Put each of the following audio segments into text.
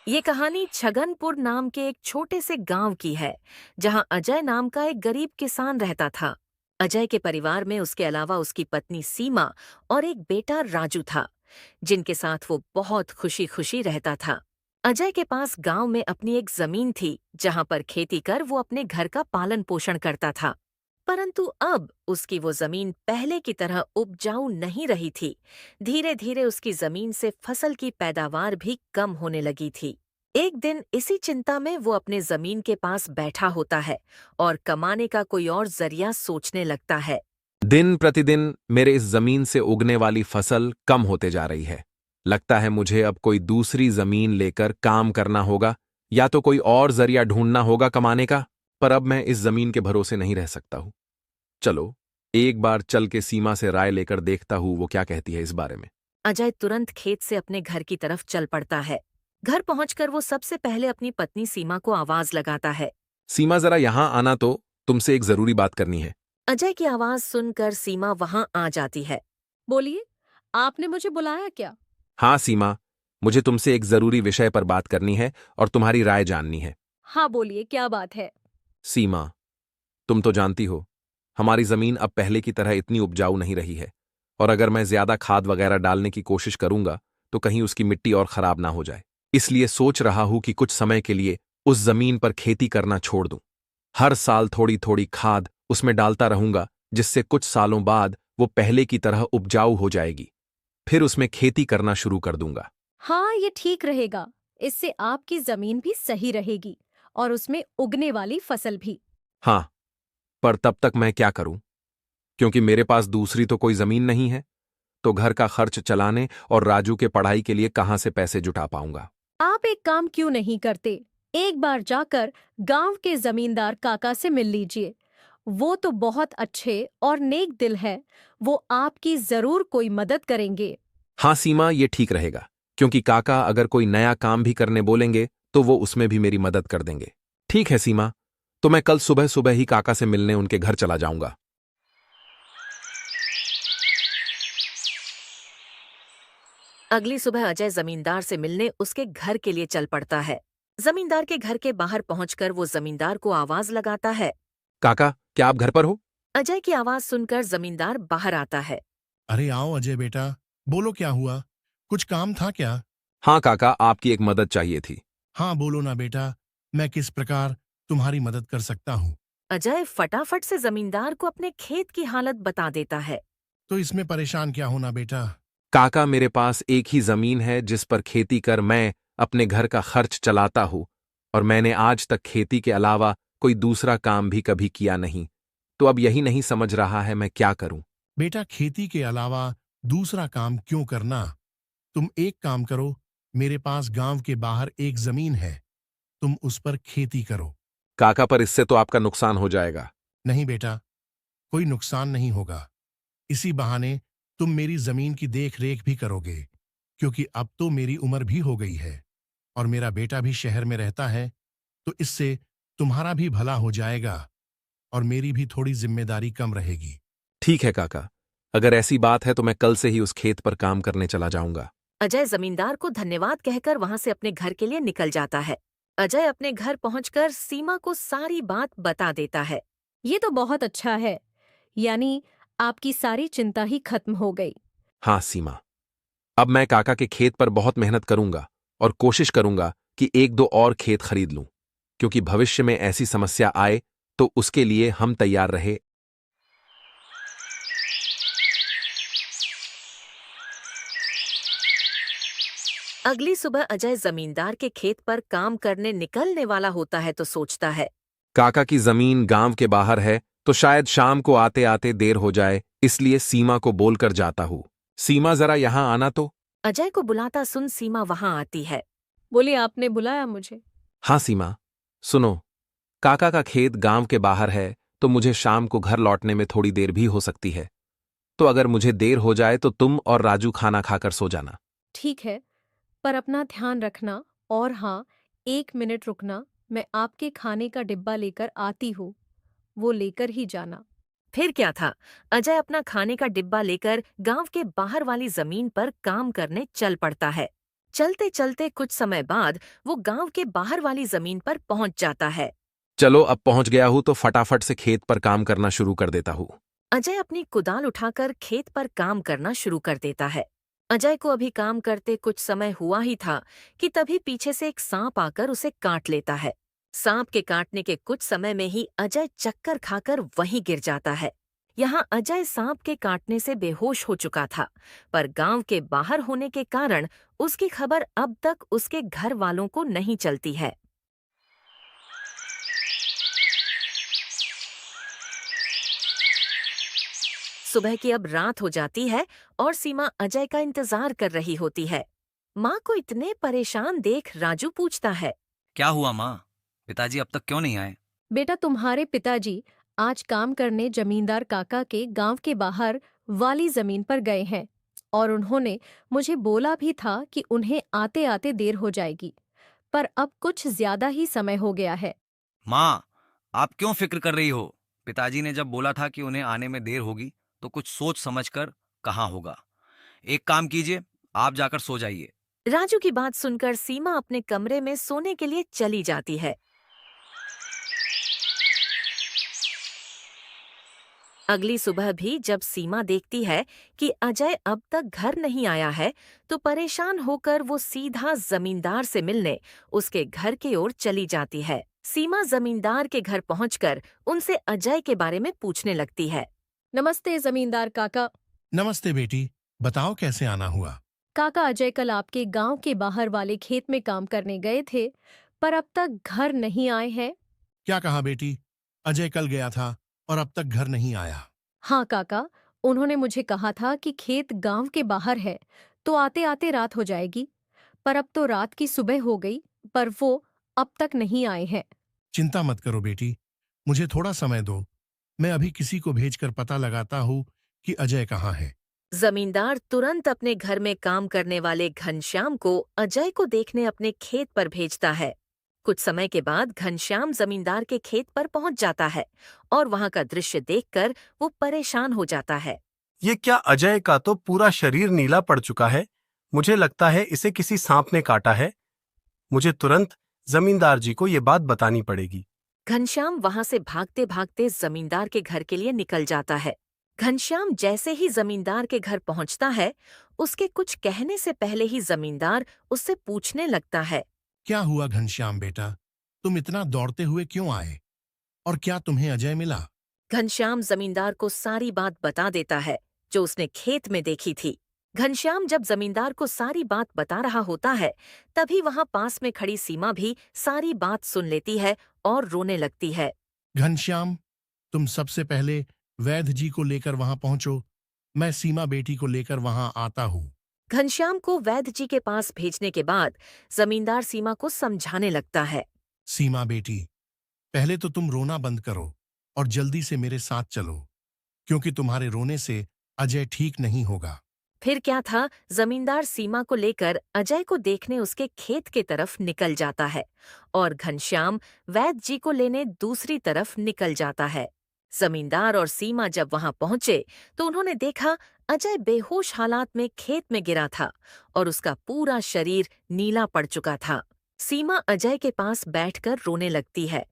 ये कहानी छगनपुर नाम के एक छोटे से गांव की है, जहां अजय नाम का एक गरीब किसान रहता था। अजय के परिवार में उसके अलावा उसकी पत्नी सीमा और एक बेटा राजू था, जिनके साथ वो बहुत खुशी खुशी रहता था। अजय के पास गांव में अपनी एक जमीन थी, जहां पर खेती कर वो अपने घर का पालन पोषण करता था। परंतु अब उसकी वो जमीन पहले की तरह उपजाऊ नहीं रही थी। धीरे धीरे उसकी जमीन से फसल की पैदावार भी कम होने लगी थी। एक दिन इसी चिंता में वो अपने जमीन के पास बैठा होता है और कमाने का कोई और जरिया सोचने लगता है। दिन प्रतिदिन मेरे इस जमीन से उगने वाली फसल कम होते जा रही है। लगता है मुझे अब कोई दूसरी जमीन लेकर काम करना होगा, या तो कोई और जरिया ढूंढना होगा कमाने का। पर अब मैं इस जमीन के भरोसे नहीं रह सकता हूं। चलो, एक बार चल के सीमा से राय लेकर देखता हूं वो क्या कहती है इस बारे में। अजय तुरंत खेत से अपने घर की तरफ चल पड़ता है। घर पहुंचकर वो सबसे पहले अपनी पत्नी सीमा को आवाज लगाता है। सीमा, जरा यहां आना, तो तुमसे एक जरूरी बात करनी है। अजय की आवाज सुनकर सीमा वहां आ जाती है। बोलिए, आपने मुझे बुलाया क्या? हाँ सीमा, मुझे तुमसे एक जरूरी विषय पर बात करनी है और तुम्हारी राय जाननी है। हाँ बोलिए, क्या बात है? सीमा, तुम तो जानती हो, हमारी जमीन अब पहले की तरह इतनी उपजाऊ नहीं रही है। और अगर मैं ज्यादा खाद वगैरह डालने की कोशिश करूंगा तो कहीं उसकी मिट्टी और खराब ना हो जाए। इसलिए सोच रहा हूं कि कुछ समय के लिए उस जमीन पर खेती करना छोड़ दूं। हर साल थोड़ी थोड़ी खाद उसमें डालता रहूंगा, जिससे कुछ सालों बाद वो पहले की तरह उपजाऊ हो जाएगी। फिर उसमें खेती करना शुरू कर दूंगा। हाँ, ये ठीक रहेगा। इससे आपकी जमीन भी सही रहेगी और उसमें उगने वाली फसल भी। हाँ, पर तब तक मैं क्या करूं? क्योंकि मेरे पास दूसरी तो कोई जमीन नहीं है, तो घर का खर्च चलाने और राजू के पढ़ाई के लिए कहां से पैसे जुटा पाऊंगा? आप एक काम क्यों नहीं करते? एक बार जाकर गांव के जमींदार काका से मिल लीजिए। वो तो बहुत अच्छे और नेक दिल है। वो आपकी जरूर कोई मदद करेंगे। हाँ सीमा, ये ठीक रहेगा, क्योंकि काका अगर कोई नया काम भी करने बोलेंगे तो वो उसमें भी मेरी मदद कर देंगे। ठीक है सीमा, तो मैं कल सुबह सुबह ही काका से मिलने उनके घर चला जाऊंगा। अगली सुबह अजय जमींदार से मिलने उसके घर के लिए चल पड़ता है। जमींदार के घर के बाहर पहुंचकर वो जमींदार को आवाज लगाता है। काका, क्या आप घर पर हो? अजय की आवाज सुनकर जमींदार बाहर आता है। अरे आओ अजय बेटा, बोलो क्या हुआ? कुछ काम था क्या? हाँ काका, आपकी एक मदद चाहिए थी। हाँ बोलो ना बेटा, मैं किस प्रकार तुम्हारी मदद कर सकता हूँ? अजय फटाफट से जमींदार को अपने खेत की हालत बता देता है। तो इसमें परेशान क्या होना बेटा? काका, मेरे पास एक ही जमीन है जिस पर खेती कर मैं अपने घर का खर्च चलाता हूं, और मैंने आज तक खेती के अलावा कोई दूसरा काम भी कभी किया नहीं। तो अब यही नहीं समझ रहा है मैं क्या करूं। बेटा, खेती के अलावा दूसरा काम क्यों करना? तुम एक काम करो, मेरे पास गांव के बाहर एक जमीन है, तुम उस पर खेती करो। काका, पर इससे तो आपका नुकसान हो जाएगा। नहीं बेटा, कोई नुकसान नहीं होगा। इसी बहाने तुम मेरी जमीन की देख रेख भी करोगे, क्योंकि अब तो मेरी उम्र भी हो गई है और मेरा बेटा भी शहर में रहता है। तो इससे तुम्हारा भी भला हो जाएगा और मेरी भी थोड़ी जिम्मेदारी कम रहेगी। ठीक है काका, अगर ऐसी बात है तो मैं कल से ही उस खेत पर काम करने चला जाऊंगा। अजय जमींदार को धन्यवाद कहकर वहां से अपने घर के लिए निकल जाता है। अजय अपने घर पहुंचकर सीमा को सारी बात बता देता है। ये तो बहुत अच्छा है। यानी आपकी सारी चिंता ही खत्म हो गई। हाँ सीमा, अब मैं काका के खेत पर बहुत मेहनत करूंगा और कोशिश करूंगा कि एक दो और खेत खरीद लूं, क्योंकि भविष्य में ऐसी समस्या आए तो उसके लिए हम तैयार रहे। अगली सुबह अजय जमींदार के खेत पर काम करने निकलने वाला होता है तो सोचता है। काका की जमीन गांव के बाहर है, तो शायद शाम को आते आते देर हो जाए, इसलिए सीमा को बोलकर जाता हूं। सीमा, जरा यहां आना तो। अजय को बुलाता सुन सीमा वहां आती है। बोलिए, आपने बुलाया मुझे? हाँ सीमा, सुनो, काका का खेत गांव के बाहर है, तो मुझे शाम को घर लौटने में थोड़ी देर भी हो सकती है। तो अगर मुझे देर हो जाए तो तुम और राजू खाना खाकर सो जाना। ठीक है, पर अपना ध्यान रखना। और हाँ, 1 मिनट रुकना। मैं आपके खाने का डिब्बा लेकर आती हूँ, वो लेकर ही जाना। फिर क्या था, अजय अपना खाने का डिब्बा लेकर गांव के बाहर वाली जमीन पर काम करने चल पड़ता है। चलते चलते कुछ समय बाद वो गांव के बाहर वाली जमीन पर पहुंच जाता है। चलो अब पहुंच गया हूं तो फटाफट से खेत पर काम करना शुरू कर देता हूं। अजय अपनी कुदाल उठाकर खेत पर काम करना शुरू कर देता है। अजय को अभी काम करते कुछ समय हुआ ही था कि तभी पीछे से एक सांप आकर उसे काट लेता है। सांप के काटने के कुछ समय में ही अजय चक्कर खाकर वहीं गिर जाता है। यहाँ अजय सांप के काटने से बेहोश हो चुका था, पर गांव के बाहर होने के कारण उसकी खबर अब तक उसके घर वालों को नहीं चलती है। सुबह की अब रात हो जाती है और सीमा अजय का इंतजार कर रही होती है। माँ को इतने परेशान देख राजू पूछता है। क्या हुआ माँ? पिताजी अब तक क्यों नहीं आए? बेटा, तुम्हारे पिताजी आज काम करने जमींदार काका के गांव के बाहर वाली जमीन पर गए हैं और उन्होंने मुझे बोला भी था कि उन्हें आते आते देर हो जाएगी, पर अब कुछ ज्यादा ही समय हो गया है। माँ, आप क्यों फिक्र कर रही हो? पिताजी ने जब बोला था कि उन्हें आने में देर होगी तो कुछ सोच समझकर कहाँ होगा। एक काम कीजिए, आप जाकर सो जाइए। राजू की बात सुनकर सीमा अपने कमरे में सोने के लिए चली जाती है। अगली सुबह भी जब सीमा देखती है कि अजय अब तक घर नहीं आया है, तो परेशान होकर वो सीधा जमींदार से मिलने उसके घर की ओर चली जाती है। सीमा जमींदार के घर पहुंचकर उनसे अजय के बारे में पूछने लगती है। नमस्ते जमींदार काका। नमस्ते बेटी, बताओ कैसे आना हुआ। काका, अजय कल आपके गांव के बाहर वाले खेत में काम करने गए थे, पर अब तक घर नहीं आए हैं। क्या कहा बेटी? अजय कल गया था और अब तक घर नहीं आया? हाँ काका, उन्होंने मुझे कहा था कि खेत गांव के बाहर है तो आते आते रात हो जाएगी, पर अब तो रात की सुबह हो गई, पर वो अब तक नहीं आए हैं। चिंता मत करो बेटी, मुझे थोड़ा समय दो। मैं अभी किसी को भेजकर पता लगाता हूँ कि अजय कहाँ है। जमींदार तुरंत अपने घर में काम करने वाले घनश्याम को अजय को देखने अपने खेत पर भेजता है। कुछ समय के बाद घनश्याम जमींदार के खेत पर पहुंच जाता है और वहां का दृश्य देखकर वो परेशान हो जाता है। ये क्या, अजय का तो पूरा शरीर नीला पड़ चुका है। मुझे लगता है इसे किसी सांप ने काटा है। मुझे तुरंत जमींदार जी को ये बात बतानी पड़ेगी। घनश्याम वहां से भागते भागते जमींदार के घर के लिए निकल जाता है। घनश्याम जैसे ही जमींदार के घर पहुंचता है, उसके कुछ कहने से पहले ही जमींदार उससे पूछने लगता है। क्या हुआ घनश्याम बेटा, तुम इतना दौड़ते हुए क्यों आए? और क्या तुम्हें अजय मिला? घनश्याम जमींदार को सारी बात बता देता है जो उसने खेत में देखी थी। घनश्याम जब जमींदार को सारी बात बता रहा होता है, तभी वहां पास में खड़ी सीमा भी सारी बात सुन लेती है और रोने लगती है। घनश्याम, तुम सबसे पहले वैद्य जी को लेकर वहां पहुंचो। मैं सीमा बेटी को लेकर वहां आता हूँ। घनश्याम को वैद्य जी के पास भेजने के बाद जमींदार सीमा को समझाने लगता है। सीमा बेटी, पहले तो तुम रोना बंद करो और जल्दी से मेरे साथ चलो, क्योंकि तुम्हारे रोने से अजय ठीक नहीं होगा। फिर क्या था, जमींदार सीमा को लेकर अजय को देखने उसके खेत के तरफ निकल जाता है और घनश्याम वैद्य जी को लेने दूसरी तरफ निकल जाता है। जमींदार और सीमा जब वहां पहुंचे तो उन्होंने देखा अजय बेहोश हालात में खेत में गिरा था और उसका पूरा शरीर नीला पड़ चुका था। सीमा अजय के पास बैठकर रोने लगती है।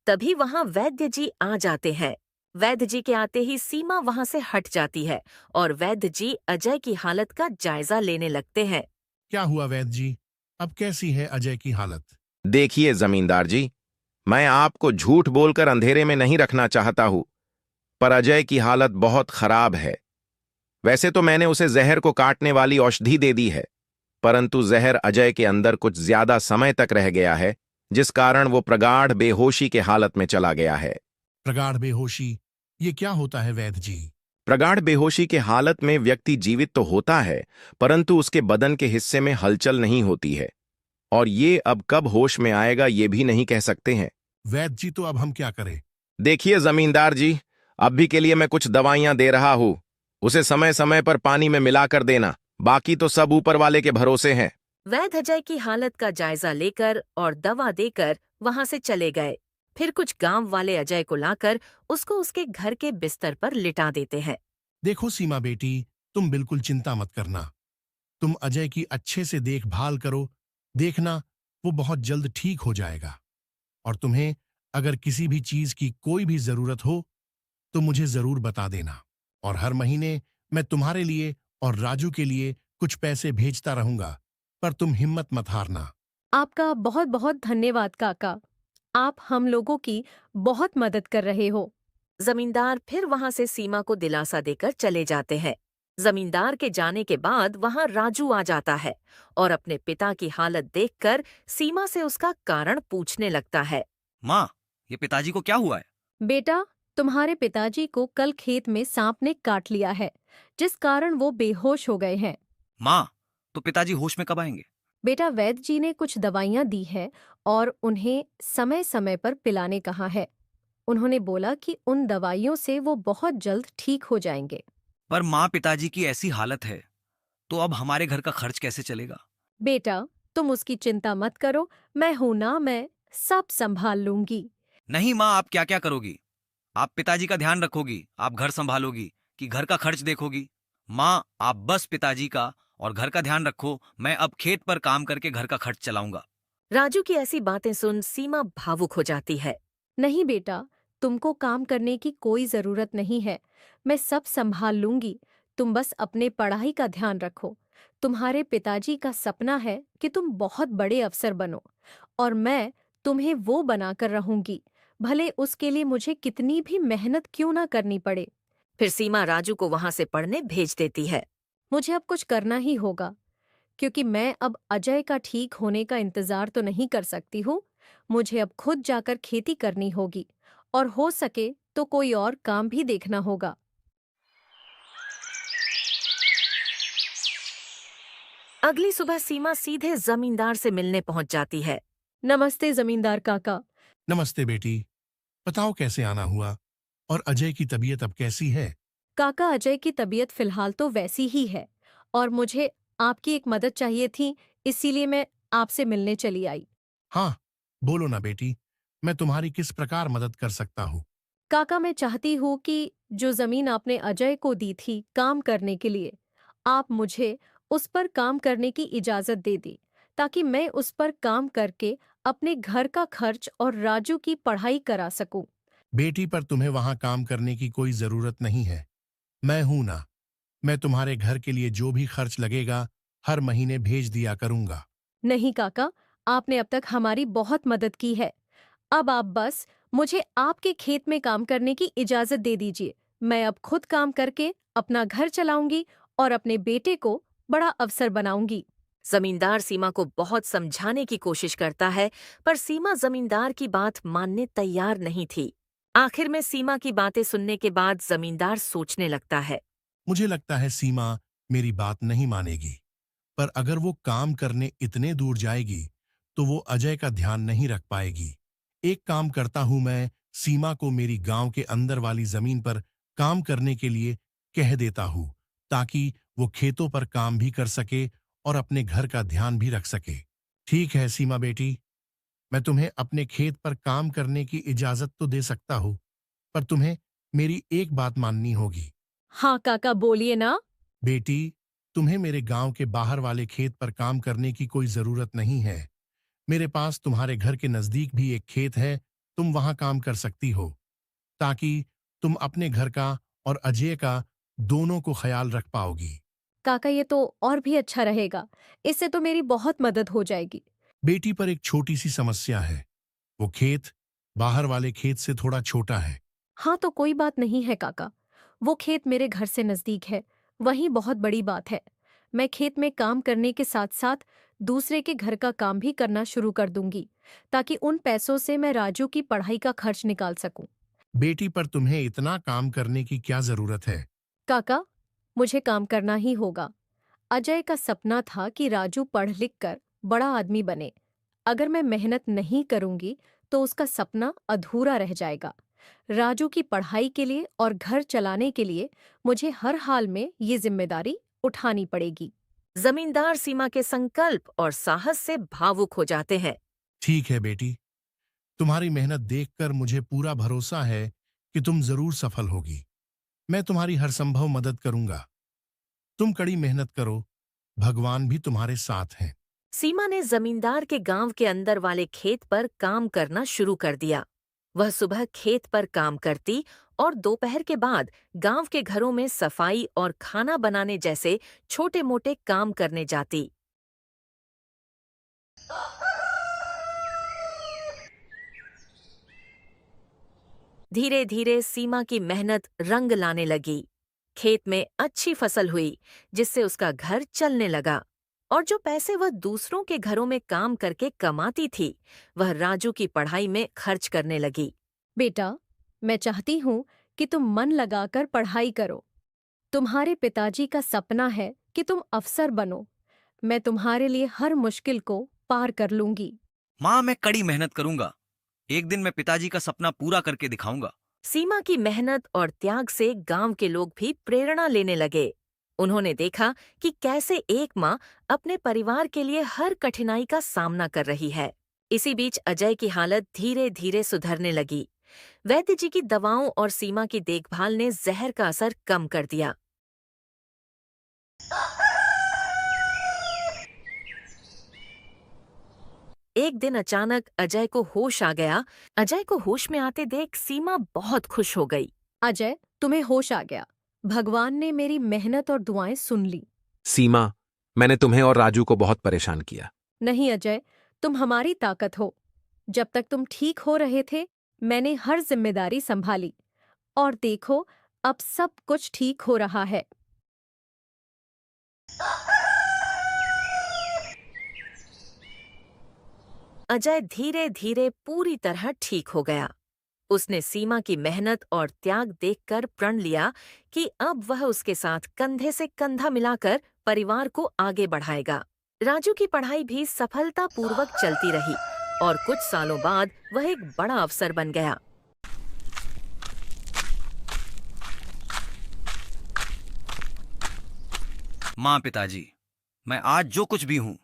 तभी वहां वैद्य जी आ जाते हैं। वैद्य जी के आते ही सीमा वहां से हट जाती है और वैद्य जी अजय की हालत का जायजा लेने लगते हैं। क्या हुआ वैद्य जी, अब कैसी है अजय की हालत? देखिए जमींदार जी, मैं आपको झूठ बोलकर अंधेरे में नहीं रखना चाहता हूं, पर अजय की हालत बहुत खराब है। वैसे तो मैंने उसे जहर को काटने वाली औषधि दे दी है, परंतु जहर अजय के अंदर कुछ ज्यादा समय तक रह गया है, जिस कारण वो प्रगाढ़ बेहोशी के हालत में चला गया है। प्रगाढ़ बेहोशी, ये क्या होता है वैद्य जी? प्रगाढ़ बेहोशी के हालत में व्यक्ति जीवित तो होता है, परंतु उसके बदन के हिस्से में हलचल नहीं होती है, और ये अब कब होश में आएगा ये भी नहीं कह सकते हैं। वैद्य जी, तो अब हम क्या करें? देखिए जमींदार जी, अभी के लिए मैं कुछ दवाइयां दे रहा हूं, उसे समय समय पर पानी में मिलाकर देना, बाकी तो सब ऊपर वाले के भरोसे हैं। वैद्य अजय की हालत का जायजा लेकर और दवा देकर वहां से चले गए। फिर कुछ गांव वाले अजय को लाकर उसको उसके घर के बिस्तर पर लिटा देते हैं। देखो सीमा बेटी, तुम बिल्कुल चिंता मत करना। तुम अजय की अच्छे से देखभाल करो। देखना, वो बहुत जल्द ठीक हो जाएगा। और तुम्हें अगर किसी भी चीज की कोई भी जरूरत हो तो मुझे जरूर बता देना। और हर महीने मैं तुम्हारे लिए और राजू के लिए कुछ पैसे भेजता रहूंगा। पर तुम हिम्मत मत हारना। आपका बहुत बहुत धन्यवाद काका। आप हम लोगों की बहुत मदद कर रहे हो। जमींदार फिर वहां से सीमा को दिलासा देकर चले जाते हैं। जमींदार के जाने के बाद वहां राजू आ जाता है और अपने पिता की हालत देखकर सीमा से उसका कारण पूछने लगता है। माँ, ये पिताजी को क्या हुआ है? बेटा, तुम्हारे पिताजी को कल खेत में सांप ने काट लिया है, जिस कारण वो बेहोश हो गए हैं। माँ, तो पिताजी होश में कब आएंगे? बेटा, वैद्य जी ने कुछ दवाइयाँ दी हैं और उन्हें समय समय पर पिलाने कहा है। उन्होंने बोला कि उन दवाइयों से वो बहुत जल्द ठीक हो जाएंगे। पर माँ, पिताजी की ऐसी हालत है तो अब हमारे घर का खर्च कैसे चलेगा? बेटा, तुम उसकी चिंता मत करो, मैं हूं ना, मैं सब संभाल लूंगी। नहीं माँ, आप क्या क्या करोगी? आप पिताजी का ध्यान रखोगी, आप घर संभालोगी कि घर का खर्च देखोगी? माँ, आप बस पिताजी का और घर का ध्यान रखो, मैं अब खेत पर काम करके घर का खर्च चलाऊंगा। राजू की ऐसी बातें सुन सीमा भावुक हो जाती है। नहीं बेटा, तुमको काम करने की कोई जरूरत नहीं है। मैं सब संभाल लूंगी। तुम बस अपने पढ़ाई का ध्यान रखो। तुम्हारे पिताजी का सपना है कि तुम बहुत बड़े अफसर बनो और मैं तुम्हें वो बनाकर रहूंगी, भले उसके लिए मुझे कितनी भी मेहनत क्यों ना करनी पड़े। फिर सीमा राजू को वहां से पढ़ने भेज देती है। मुझे अब कुछ करना ही होगा, क्योंकि मैं अब अजय का ठीक होने का इंतजार तो नहीं कर सकती हूँ। मुझे अब खुद जाकर खेती करनी होगी और हो सके तो कोई और काम भी देखना होगा। अगली सुबह सीमा सीधे जमींदार से मिलने पहुंच जाती है। नमस्ते जमींदार काका। नमस्ते बेटी। बताओ कैसे आना हुआ? और अजय की तबीयत अब कैसी है? काका, अजय की तबीयत फिलहाल तो वैसी ही है और मुझे आपकी एक मदद चाहिए थी, इसीलिए मैं आपसे मिलने चली आई। हाँ, बोलो ना बेटी। मैं तुम्हारी किस प्रकार मदद कर सकता हूँ? काका, मैं चाहती हूँ कि जो जमीन आपने अजय को दी थी काम करने के लिए, आप मुझे उस पर काम करने की इजाजत दे दी, ताकि मैं उस पर काम करके अपने घर का खर्च और राजू की पढ़ाई करा सकूं। बेटी, पर तुम्हें वहां काम करने की कोई जरूरत नहीं है। मैं हूं ना। मैं तुम्हारे घर के लिए जो भी खर्च लगेगा हर महीने भेज दिया करूंगा। नहीं काका, आपने अब तक हमारी बहुत मदद की है। अब आप बस मुझे आपके खेत में काम करने की इजाजत दे दीजिए। मैं अब खुद काम करके अपना घर चलाऊंगी और अपने बेटे को बड़ा अफसर बनाऊंगी। जमींदार सीमा को बहुत समझाने की कोशिश करता है, पर सीमा जमींदार की बात मानने तैयार नहीं थी। आखिर में सीमा की बातें सुनने के बाद जमींदार सोचने लगता है। मुझे लगता है सीमा मेरी बात नहीं मानेगी। पर अगर वो काम करने इतने दूर जाएगी तो वो अजय का ध्यान नहीं रख पाएगी। एक काम करता हूं, मैं सीमा को मेरी गांव के अंदर वाली जमीन पर काम करने के लिए कह देता हूं, ताकि वो खेतों पर काम भी कर सके और अपने घर का ध्यान भी रख सके। ठीक है सीमा बेटी, मैं तुम्हें अपने खेत पर काम करने की इजाजत तो दे सकता हूं, पर तुम्हें मेरी एक बात माननी होगी। हाँ काका, बोलिए ना। बेटी, तुम्हें मेरे गांव के बाहर वाले खेत पर काम करने की कोई जरूरत नहीं है। मेरे पास तुम्हारे घर के नजदीक भी एक खेत है, तुम वहां काम कर सकती हो, ताकि तुम अपने घर का और अजय का दोनों को ख्याल रख पाओगी। काका, ये तो और भी अच्छा रहेगा। इससे तो मेरी बहुत मदद हो जाएगी। बेटी, पर एक छोटी सी समस्या है। वो खेत बाहर वाले खेत से थोड़ा छोटा है। हाँ, तो कोई बात नहीं है काका। वो खेत मेरे घर से नजदीक है, वही बहुत बड़ी बात है। मैं खेत में काम करने के साथ साथ दूसरे के घर का काम भी करना शुरू कर दूंगी, ताकि उन पैसों से मैं राजू की पढ़ाई का खर्च निकाल सकूं। बेटी, पर तुम्हें इतना काम करने की क्या जरूरत है? काका, मुझे काम करना ही होगा। अजय का सपना था कि राजू पढ़ लिख कर बड़ा आदमी बने। अगर मैं मेहनत नहीं करूंगी तो उसका सपना अधूरा रह जाएगा। राजू की पढ़ाई के लिए और घर चलाने के लिए मुझे हर हाल में ये जिम्मेदारी उठानी पड़ेगी। जमींदार सीमा के संकल्प और साहस से भावुक हो जाते हैं। ठीक है बेटी, तुम्हारी मेहनत देखकर मुझे पूरा भरोसा है कि तुम जरूर सफल होगी। मैं तुम्हारी हर संभव मदद करूंगा। तुम कड़ी मेहनत करो, भगवान भी तुम्हारे साथ हैं। सीमा ने जमींदार के गांव के अंदर वाले खेत पर काम करना शुरू कर दिया। वह सुबह खेत पर काम करती और दोपहर के बाद गांव के घरों में सफाई और खाना बनाने जैसे छोटे-मोटे काम करने जाती। धीरे-धीरे सीमा की मेहनत रंग लाने लगी। खेत में अच्छी फसल हुई, जिससे उसका घर चलने लगा। और जो पैसे वह दूसरों के घरों में काम करके कमाती थी, वह राजू की पढ़ाई में खर्च करने लगी। बेटा, मैं चाहती हूँ कि तुम मन लगाकर पढ़ाई करो। तुम्हारे पिताजी का सपना है कि तुम अफसर बनो। मैं तुम्हारे लिए हर मुश्किल को पार कर लूंगी। माँ, मैं कड़ी मेहनत करूंगा। एक दिन मैं पिताजी का सपना पूरा करके दिखाऊंगा। सीमा की मेहनत और त्याग से गांव के लोग भी प्रेरणा लेने लगे। उन्होंने देखा कि कैसे एक माँ अपने परिवार के लिए हर कठिनाई का सामना कर रही है। इसी बीच अजय की हालत धीरे-धीरे सुधरने लगी। वैद्य जी की दवाओं और सीमा की देखभाल ने जहर का असर कम कर दिया। एक दिन अचानक अजय को होश आ गया। अजय को होश में आते देख सीमा बहुत खुश हो गई। अजय, तुम्हें होश आ गया। भगवान ने मेरी मेहनत और दुआएं सुन ली। सीमा, मैंने तुम्हें और राजू को बहुत परेशान किया। नहीं अजय, तुम हमारी ताकत हो। जब तक तुम ठीक हो रहे थे, मैंने हर जिम्मेदारी संभाली। और देखो, अब सब कुछ ठीक हो रहा है। अजय धीरे-धीरे पूरी तरह ठीक हो गया। उसने सीमा की मेहनत और त्याग देखकर प्रण लिया कि अब वह उसके साथ कंधे से कंधा मिलाकर परिवार को आगे बढ़ाएगा। राजू की पढ़ाई भी सफलतापूर्वक चलती रही और कुछ सालों बाद वह एक बड़ा अफसर बन गया। माँ, पिताजी, मैं आज जो कुछ भी हूँ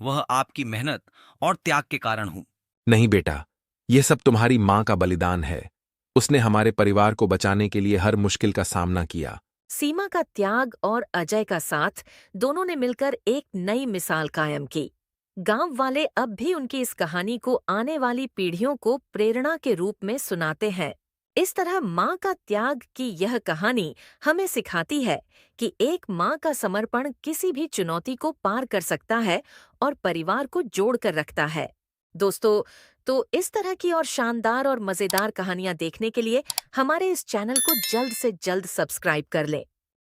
वह आपकी मेहनत और त्याग के कारण हूँ। नहीं बेटा, यह सब तुम्हारी माँ का बलिदान है। उसने हमारे परिवार को बचाने के लिए हर मुश्किल का सामना किया। सीमा का त्याग और अजय का साथ दोनों ने मिलकर एक नई मिसाल कायम की। गांव वाले अब भी उनकी इस कहानी को आने वाली पीढ़ियों को प्रेरणा के रूप में सुनाते हैं। इस तरह माँ का त्याग की यह कहानी हमें सिखाती है कि एक माँ का समर्पण किसी भी चुनौती को पार कर सकता है और परिवार को जोड़ कर रखता है। दोस्तों, तो इस तरह की और शानदार और मज़ेदार कहानियाँ देखने के लिए हमारे इस चैनल को जल्द से जल्द सब्सक्राइब कर लें।